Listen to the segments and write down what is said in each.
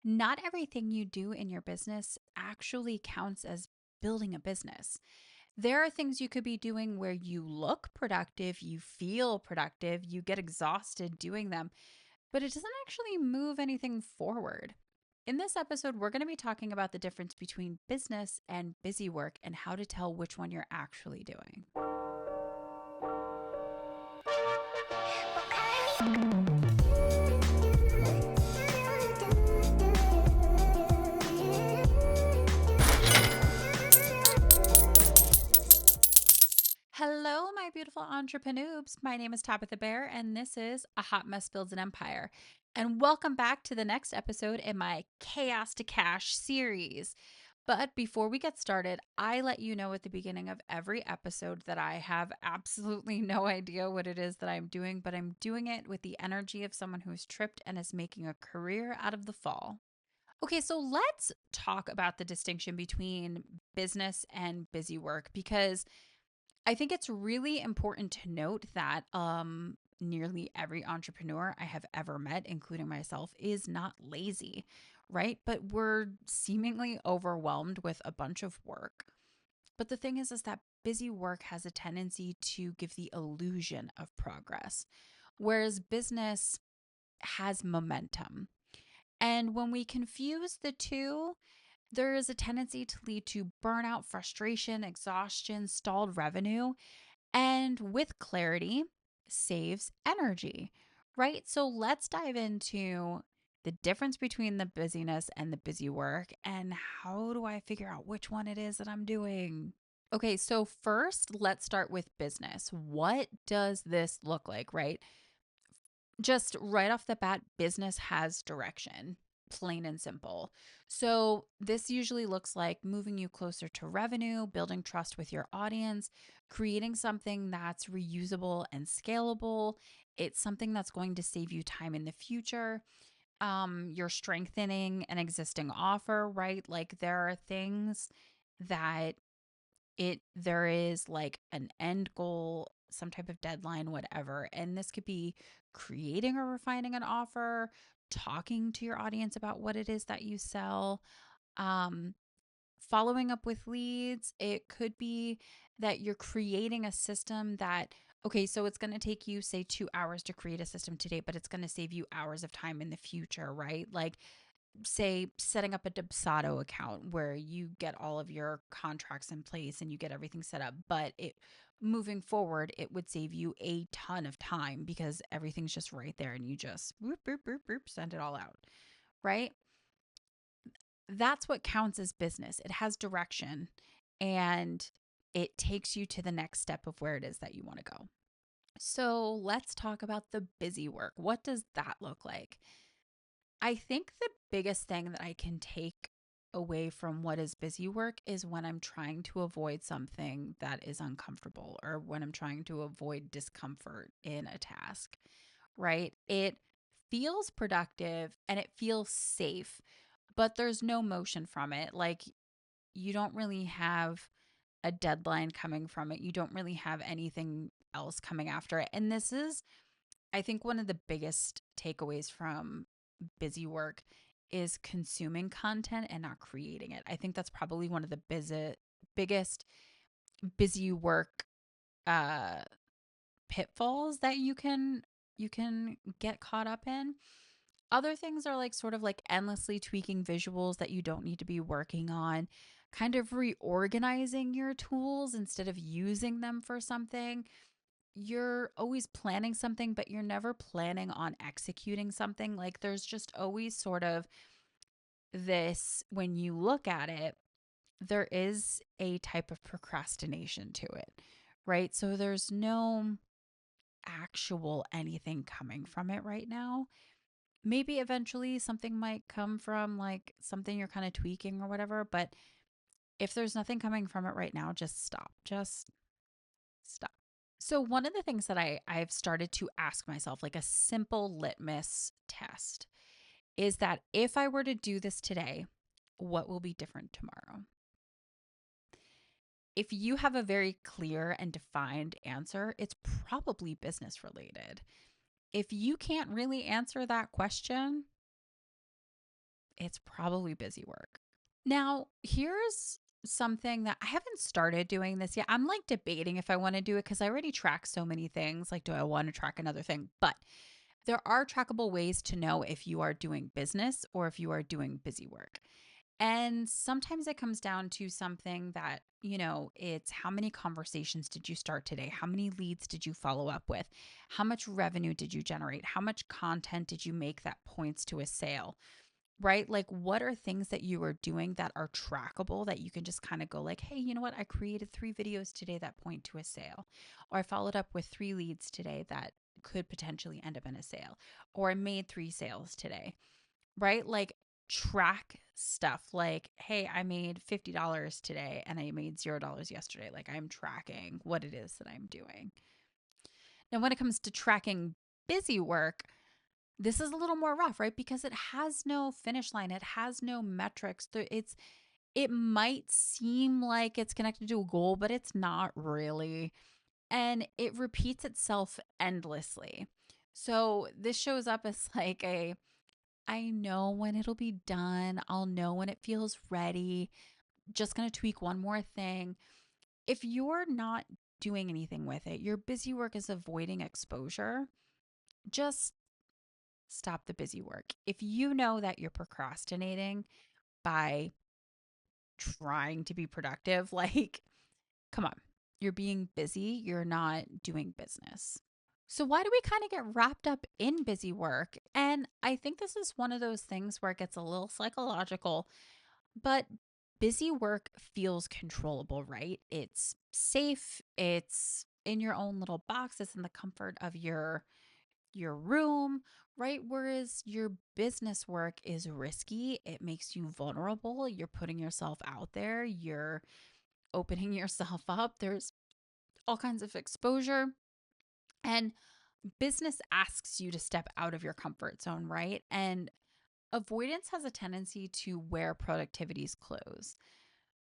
Not everything you do in your business actually counts as building a business. There are things you could be doing where you look productive, you feel productive, you get exhausted doing them, but it doesn't actually move anything forward. In this episode, we're going to be talking about the difference between business and busy work and how to tell which one you're actually doing. Hello, my beautiful entrepreneurs. My name is Tabitha Bear, and this is A Hot Mess Builds an Empire. And welcome back to the next episode in my Chaos to Cash series. But before we get started, I let you know at the beginning of every episode that I have absolutely no idea what it is that I'm doing, but I'm doing it with the energy of someone who's tripped and is making a career out of the fall. Okay, so let's talk about the distinction between business and busy work because I think it's really important to note that nearly every entrepreneur I have ever met, including myself, is not lazy, right? But we're seemingly overwhelmed with a bunch of work. But the thing is that busy work has a tendency to give the illusion of progress, whereas business has momentum. And when we confuse the two, there is a tendency to lead to burnout, frustration, exhaustion, stalled revenue, and with clarity, saves energy, right? So let's dive into the difference between the busyness and the busy work and how do I figure out which one it is that I'm doing? Okay, so first, let's start with business. What does this look like, right? Just right off the bat, business has direction, plain and simple. So, this usually looks like moving you closer to revenue, building trust with your audience, creating something that's reusable and scalable. It's something that's going to save you time in the future. You're strengthening an existing offer, right? Like there are things that there is like an end goal, some type of deadline, whatever. And this could be creating or refining an offer, talking to your audience about what it is that you sell, um, following up with leads. It could be that you're creating a system that, okay, so it's going to take you, say, 2 hours to create a system today, but it's going to save you hours of time in the future, right? Like say setting up a Dubsado account where you get all of your contracts in place and you get everything set up, but it moving forward, it would save you a ton of time because everything's just right there and you just boop, boop, boop, boop, send it all out, right? That's what counts as business. It has direction and it takes you to the next step of where it is that you want to go. So let's talk about the busy work. What does that look like? I think the biggest thing that I can take away from what is busy work is when I'm trying to avoid something that is uncomfortable or when I'm trying to avoid discomfort in a task, right? It feels productive and it feels safe, but there's no motion from it. Like you don't really have a deadline coming from it. You don't really have anything else coming after it. And this is, I think, one of the biggest takeaways from busy work is consuming content and not creating it. I think that's probably one of the biggest busy work uh pitfalls that you can get caught up in. Other things are like sort of like endlessly tweaking visuals that you don't need to be working on, kind of reorganizing your tools instead of using them for something. You're always planning something, but you're never planning on executing something. Like there's just always sort of this, when you look at it, there is a type of procrastination to it, right? So there's no actual anything coming from it right now. Maybe eventually something might come from like something you're kind of tweaking or whatever, but if there's nothing coming from it right now, just stop. Just stop. So one of the things that I've started to ask myself, like a simple litmus test, is that if I were to do this today, what will be different tomorrow? If you have a very clear and defined answer, it's probably business related. If you can't really answer that question, it's probably busy work. Now, here's something that I haven't started doing this yet. I'm like debating if I want to do it because I already track so many things. Like, do I want to track another thing? But there are trackable ways to know if you are doing business or if you are doing busy work. And sometimes it comes down to something that, it's how many conversations did you start today? How many leads did you follow up with? How much revenue did you generate? How much content did you make that points to a sale? Right? Like, what are things that you are doing that are trackable that you can just kind of go, like, hey, you know what? I created 3 videos today that point to a sale, or I followed up with 3 leads today that could potentially end up in a sale, or I made 3 sales today, right? Like, track stuff like, hey, I made $50 today and I made $0 yesterday. Like, I'm tracking what it is that I'm doing. Now, when it comes to tracking busy work, this is a little more rough, right? Because it has no finish line. It has no metrics. It might seem like it's connected to a goal, but it's not really. And it repeats itself endlessly. So this shows up as like I know when it'll be done. I'll know when it feels ready. Just going to tweak one more thing. If you're not doing anything with it, your busy work is avoiding exposure. Just stop the busy work. If you know that you're procrastinating by trying to be productive, like, come on, you're being busy, you're not doing business. So, why do we kind of get wrapped up in busy work? And I think this is one of those things where it gets a little psychological, but busy work feels controllable, right? It's safe, it's in your own little box, it's in the comfort of your room, right? Whereas your business work is risky. It makes you vulnerable. You're putting yourself out there. You're opening yourself up. There's all kinds of exposure. And business asks you to step out of your comfort zone, right? And avoidance has a tendency to wear productivity's clothes.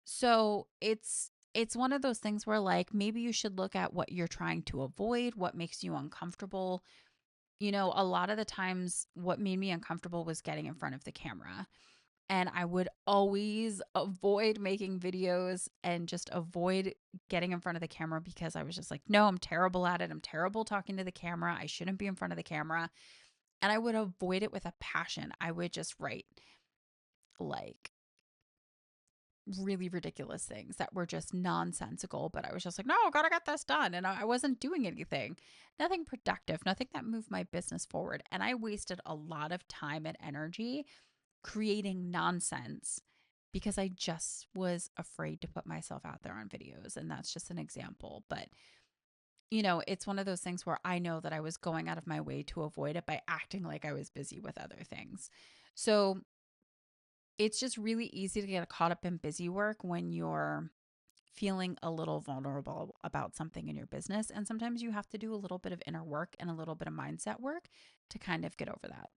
So it's one of those things where, like, maybe you should look at what you're trying to avoid, what makes you uncomfortable. A lot of the times what made me uncomfortable was getting in front of the camera. And I would always avoid making videos and just avoid getting in front of the camera because I was just like, no, I'm terrible at it. I'm terrible talking to the camera. I shouldn't be in front of the camera. And I would avoid it with a passion. I would just write like really ridiculous things that were just nonsensical, but I was just like, no, gotta get this done. And I wasn't doing anything, nothing productive, nothing that moved my business forward. And I wasted a lot of time and energy creating nonsense because I just was afraid to put myself out there on videos. And that's just an example. But, it's one of those things where I know that I was going out of my way to avoid it by acting like I was busy with other things. So it's just really easy to get caught up in busy work when you're feeling a little vulnerable about something in your business. And sometimes you have to do a little bit of inner work and a little bit of mindset work to kind of get over that.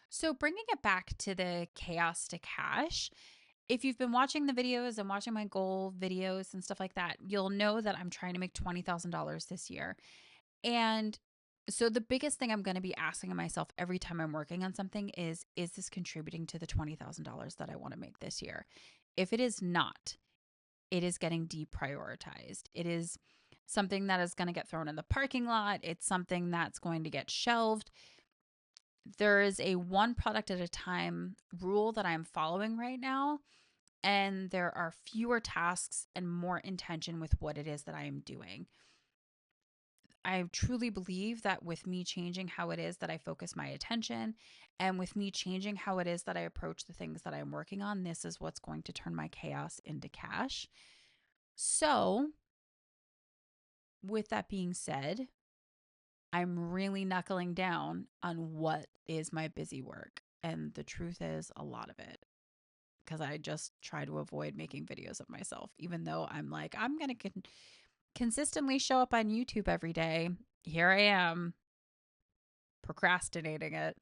So, bringing it back to the chaos to cash, if you've been watching the videos and watching my goal videos and stuff like that, you'll know that I'm trying to make $20,000 this year. And so the biggest thing I'm going to be asking myself every time I'm working on something is this contributing to the $20,000 that I want to make this year? If it is not, it is getting deprioritized. It is something that is going to get thrown in the parking lot. It's something that's going to get shelved. There is a one product at a time rule that I'm following right now. And there are fewer tasks and more intention with what it is that I am doing. I truly believe that with me changing how it is that I focus my attention and with me changing how it is that I approach the things that I'm working on, this is what's going to turn my chaos into cash. So, with that being said, I'm really knuckling down on what is my busy work. And the truth is, a lot of it. Because I just try to avoid making videos of myself, even though I'm like, I'm going to consistently show up on YouTube every day. Here I am procrastinating it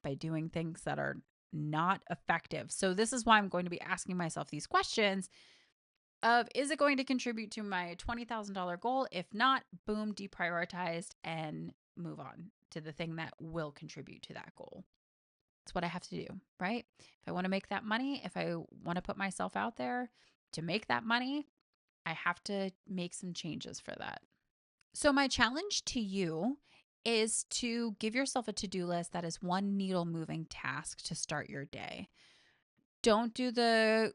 by doing things that are not effective. So this is why I'm going to be asking myself these questions of, is it going to contribute to my $20,000 goal? If not, boom, deprioritized and move on to the thing that will contribute to that goal. It's what I have to do, right? If I want to make that money, if I want to put myself out there to make that money, I have to make some changes for that. So, my challenge to you is to give yourself a to do list that is one needle moving task to start your day. Don't do the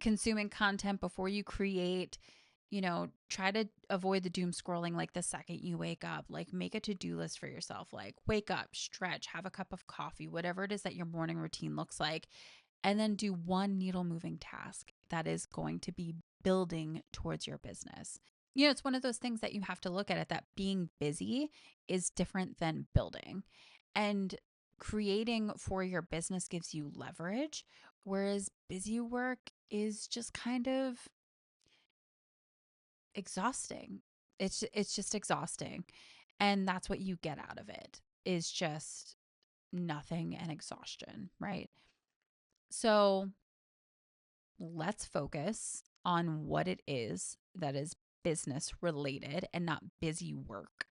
consuming content before you create. Try to avoid the doom scrolling like the second you wake up. Like, make a to do list for yourself. Like, wake up, stretch, have a cup of coffee, whatever it is that your morning routine looks like. And then do one needle moving task that is going to be building towards your business. It's one of those things that you have to look at it, that being busy is different than building. And creating for your business gives you leverage, whereas busy work is just kind of exhausting. It's just exhausting. And that's what you get out of it, is just nothing and exhaustion, right? So let's focus on what it is that is business related and not busy work,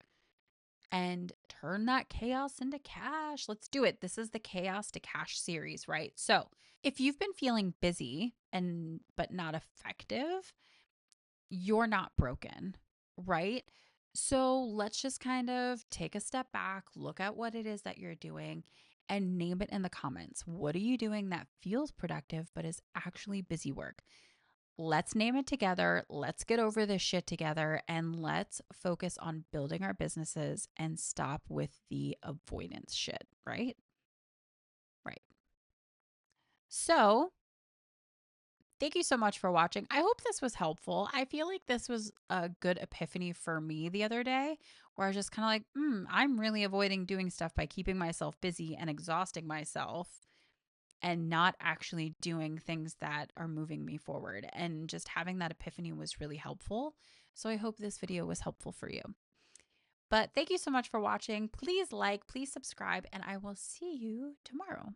and turn that chaos into cash. Let's do it. This is the Chaos to Cash series, right? So, if you've been feeling busy and but not effective, you're not broken, right? So, let's just kind of take a step back, look at what it is that you're doing, and name it in the comments. What are you doing that feels productive but is actually busy work? Let's name it together. Let's get over this shit together, and let's focus on building our businesses and stop with the avoidance shit, right? Right. So, thank you so much for watching. I hope this was helpful. I feel like this was a good epiphany for me the other day, where I was just kind of like, I'm really avoiding doing stuff by keeping myself busy and exhausting myself, and not actually doing things that are moving me forward. And just having that epiphany was really helpful. So I hope this video was helpful for you. But thank you so much for watching. Please like, please subscribe, and I will see you tomorrow.